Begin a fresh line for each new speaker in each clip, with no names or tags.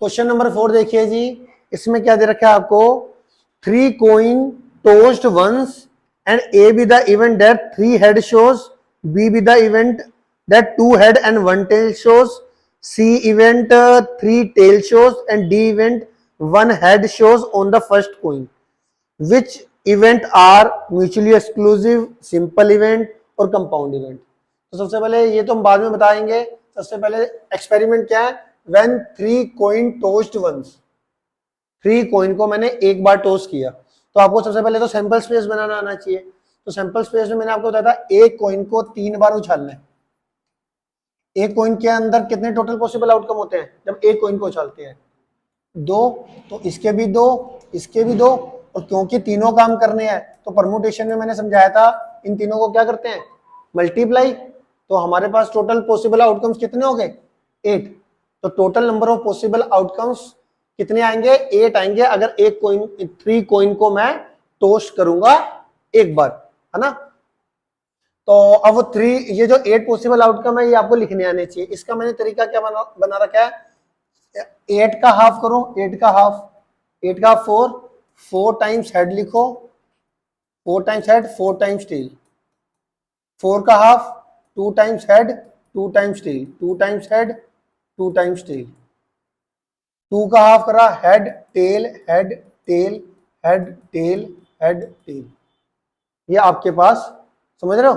Question number 4 देखिए जी, इसमें क्या दे रखा है आपको, 3 coin tossed once and A be the event that 3 head shows, B be the event that 2 head and 1 tail shows, C event 3 tail shows and D event 1 head shows on the first coin. Which event are mutually exclusive, simple event और compound event? तो सबसे पहले ये तो हम बाद में बताएंगे, सबसे पहले एक्सपेरिमेंट क्या है, when 3 coin tossed once, 3 coin को मैंने एक बार टॉस किया, तो आपको सबसे पहले तो सैंपल स्पेस बनाना आना चाहिए। तो सैंपल स्पेस में मैंने आपको बताया था एक कॉइन को 3 बार उछालना है। एक कॉइन के अंदर कितने टोटल पॉसिबल आउटकम होते हैं जब एक कॉइन को उछालते हैं? 2, तो इसके भी 2, इसके भी 2, और क्योंकि तीनों काम करने हैं तो परमुटेशन में मैंने समझाया था इन तीनों को क्या करते हैं, मल्टीप्लाई। तो हमारे पास टोटल पॉसिबल आउटकम्स कितने हो गए, 8। तो total number of possible outcomes कितने आएंगे, 8 आएंगे अगर एक कॉइन 3 कॉइन को मैं टॉस करूंगा एक बार, है ना। तो अब 3 ये जो 8 पॉसिबल आउटकम है ये आपको लिखने आने चाहिए। इसका मैंने तरीका क्या बना रखा है, 8 का हाफ करो, 8 का हाफ, 8 का 4 टाइम्स हेड लिखो, 4 टाइम्स हेड 4 टाइम्स टेल, 4 का half 2 times head 2 times tail, 2 times head 2 times tail, 2 का हाफ करा head tail head tail head tail head tail. ये आपके पास, समझ रहे हो,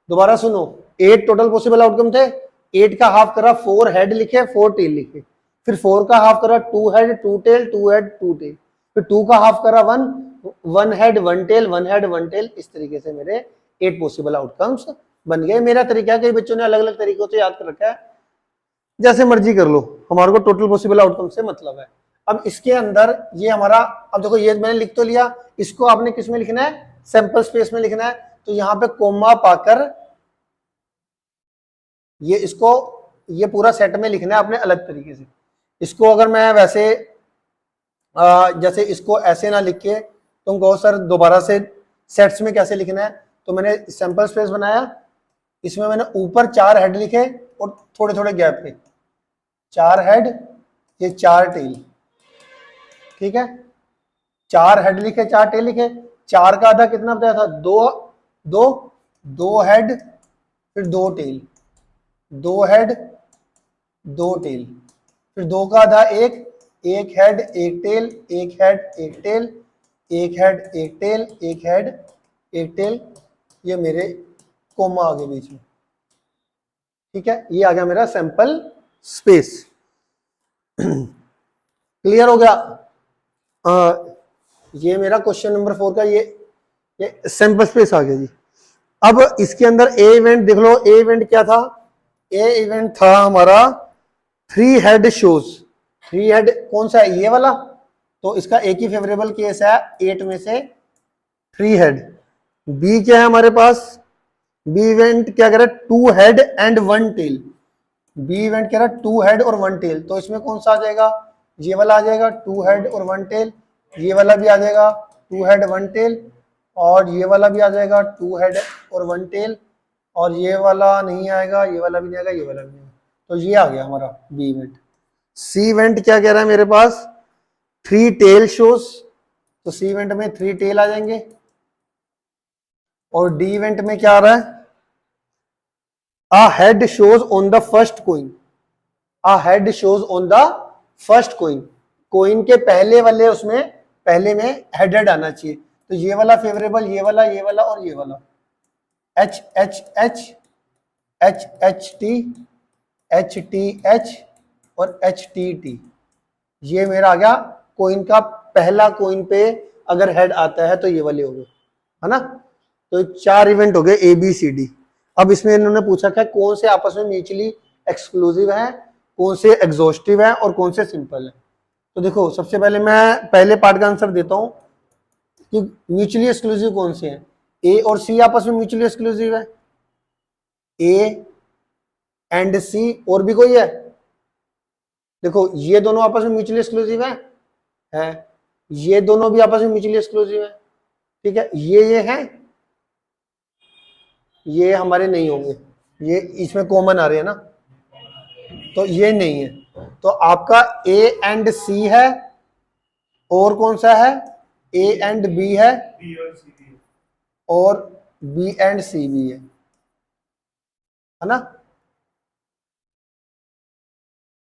दोबारा सुनो, 8 टोटल पॉसिबल आउटकम थे, 8 का हाफ करा 4 हेड लिखे 4 टेल लिखे, फिर 4 का हाफ करा 2 हेड 2 टेल 2 हेड 2 टेल, फिर 2 का हाफ करा 1 हेड 1 टेल 1 हेड 1 टेल। इस तरीके से मेरे 8 पॉसिबल आउटकम्स बन गए। मेरा तरीका है, कई बच्चों ने अलग अलग तरीकों से याद कर रखा है, जैसे मर्जी कर लो, हमारे को टोटल पॉसिबल आउटकम से मतलब है। अब इसके अंदर ये हमारा, अब देखो ये मैंने लिख तो लिया, इसको आपने किस में लिखना है, सैंपल स्पेस में लिखना है। तो यहां पे कोमा पाकर ये इसको ये पूरा सेट में लिखना है अपने अलग तरीके से। इसको अगर मैं वैसे जैसे इसको ऐसे ना लिख के तुम कहो सर दोबारा से सेट्स में कैसे लिखना है, तो मैंने सैंपल स्पेस बनाया, इसमें मैंने ऊपर 4 हेड लिखे और थोड़े थोड़े गैप पे 4 हेड, ये 4 टेल, ठीक है, 4 हेड लिखे 4 टेल लिखे। 4 का आधा कितना बताया था, 2 हेड फिर 2 टेल, 2 हेड 2 टेल, फिर 2 का आधा 1 head 1 tail 1 head 1 tail 1 head 1 tail 1 head 1 tail. ये मेरे कोमा आ गए बीच में, ठीक है, ये आ गया मेरा सैंपल स्पेस। क्लियर हो गया। ये मेरा क्वेश्चन नंबर 4 का ये सैंपल स्पेस आ गया जी। अब इसके अंदर ए इवेंट देख लो, ए इवेंट क्या था, ए इवेंट था हमारा 3 हेड शोज। 3 हेड कौन सा है, ये वाला, तो इसका एक ही फेवरेबल केस है 8 में से 3 हेड। बी क्या है हमारे पास, बी इवेंट क्या कह रहा है, 2 head and 1 tail. B event कह रहा है 2 हेड और 1 टेल, तो इसमें कौन सा आ जाएगा, ये वाला आ जाएगा 2 हेड और 1 टेल, ये वाला भी आ जाएगा 2 हेड 1 टेल, और ये वाला भी आ जाएगा 2 हेड और 1 टेल, और ये वाला नहीं आएगा, ये वाला भी नहीं आएगा, ये वाला भी नहीं आएगा। तो ये आ गया हमारा बी इवेंट। सी इवेंट क्या कह रहा है मेरे पास, 3 टेल शोज, तो सी इवेंट में 3 टेल आ जाएंगे। और डी इवेंट में क्या आ रहा है, a head shows on the first coin, a head shows on the first coin, coin के पहले वाले उसमें पहले में हेडेड आना चाहिए। तो ये वाला फेवरेबल, ये वाला और ये वाला, H H H H H T H T H और एच टी टी, ये मेरा आ गया कोइन का पहला कोइन पे अगर हेड आता है तो ये वाले हो गए, है ना। तो 4 इवेंट हो गए ए बी सी डी। अब इसमें इन्होंने पूछा था कौन से आपस में म्यूचुअली एक्सक्लूसिव है, कौन से एग्जॉस्टिव है और कौन से सिंपल है। तो देखो सबसे पहले मैं पहले पार्ट का आंसर देता हूं कि म्यूचुअली एक्सक्लूसिव कौन से हैं। ए और सी आपस में म्यूचुअली एक्सक्लूसिव है, ए एंड सी, और भी कोई है, देखो ये दोनों आपस में म्यूचुअली एक्सक्लूसिव है, ये दोनों भी आपस में म्यूचुअली एक्सक्लूसिव है, ठीक है, ये हैं, ये हमारे नहीं होंगे, ये इसमें कॉमन आ रहे हैं ना, तो ये नहीं है। तो आपका ए एंड सी है, और कौन सा है, ए एंड बी है,
बी और सी भी है।
और बी एंड सी भी है ना।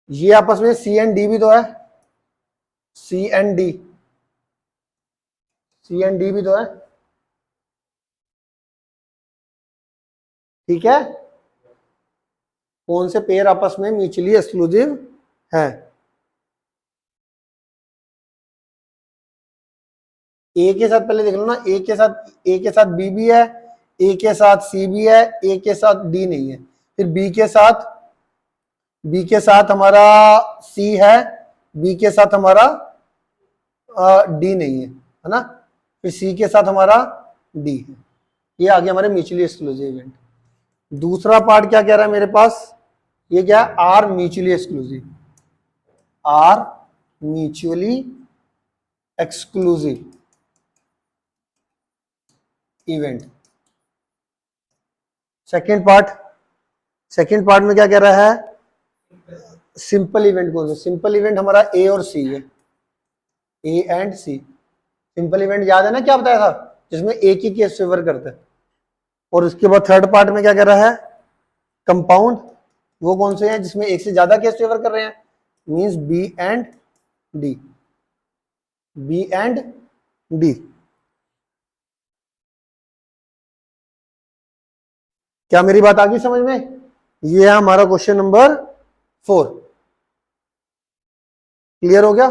ये आपस में सी एंड डी भी तो है, C and D, C and D भी तो है, ठीक है। कौन से पेयर आपस में म्यूचुअली एक्सक्लूसिव है? ए के साथ पहले देख लो ना, ए के साथ बी भी है, ए के साथ सी भी है, ए के साथ डी नहीं है, फिर बी के साथ हमारा सी है, बी के साथ हमारा डी नहीं है ना, फिर सी के साथ हमारा डी है। ये आ गया हमारे म्यूचुअली एक्सक्लूसिव इवेंट। दूसरा पार्ट क्या कह रहा है मेरे पास, ये क्या है, are mutually exclusive, are mutually exclusive event. Second part में क्या कह रहा है, सिंपल इवेंट कौन सा, सिंपल इवेंट हमारा ए और सी है, A and C. Simple event याद है ना क्या बताया था, जिसमें एक ही केस फेवर करता है। और उसके बाद थर्ड पार्ट में क्या कह रहा है, कंपाउंड, वो कौन से हैं जिसमें एक से ज्यादा केस फेवर कर रहे हैं, means B and D, B and D. क्या मेरी बात आ गई समझ में? ये है हमारा क्वेश्चन नंबर 4। क्लियर हो गया?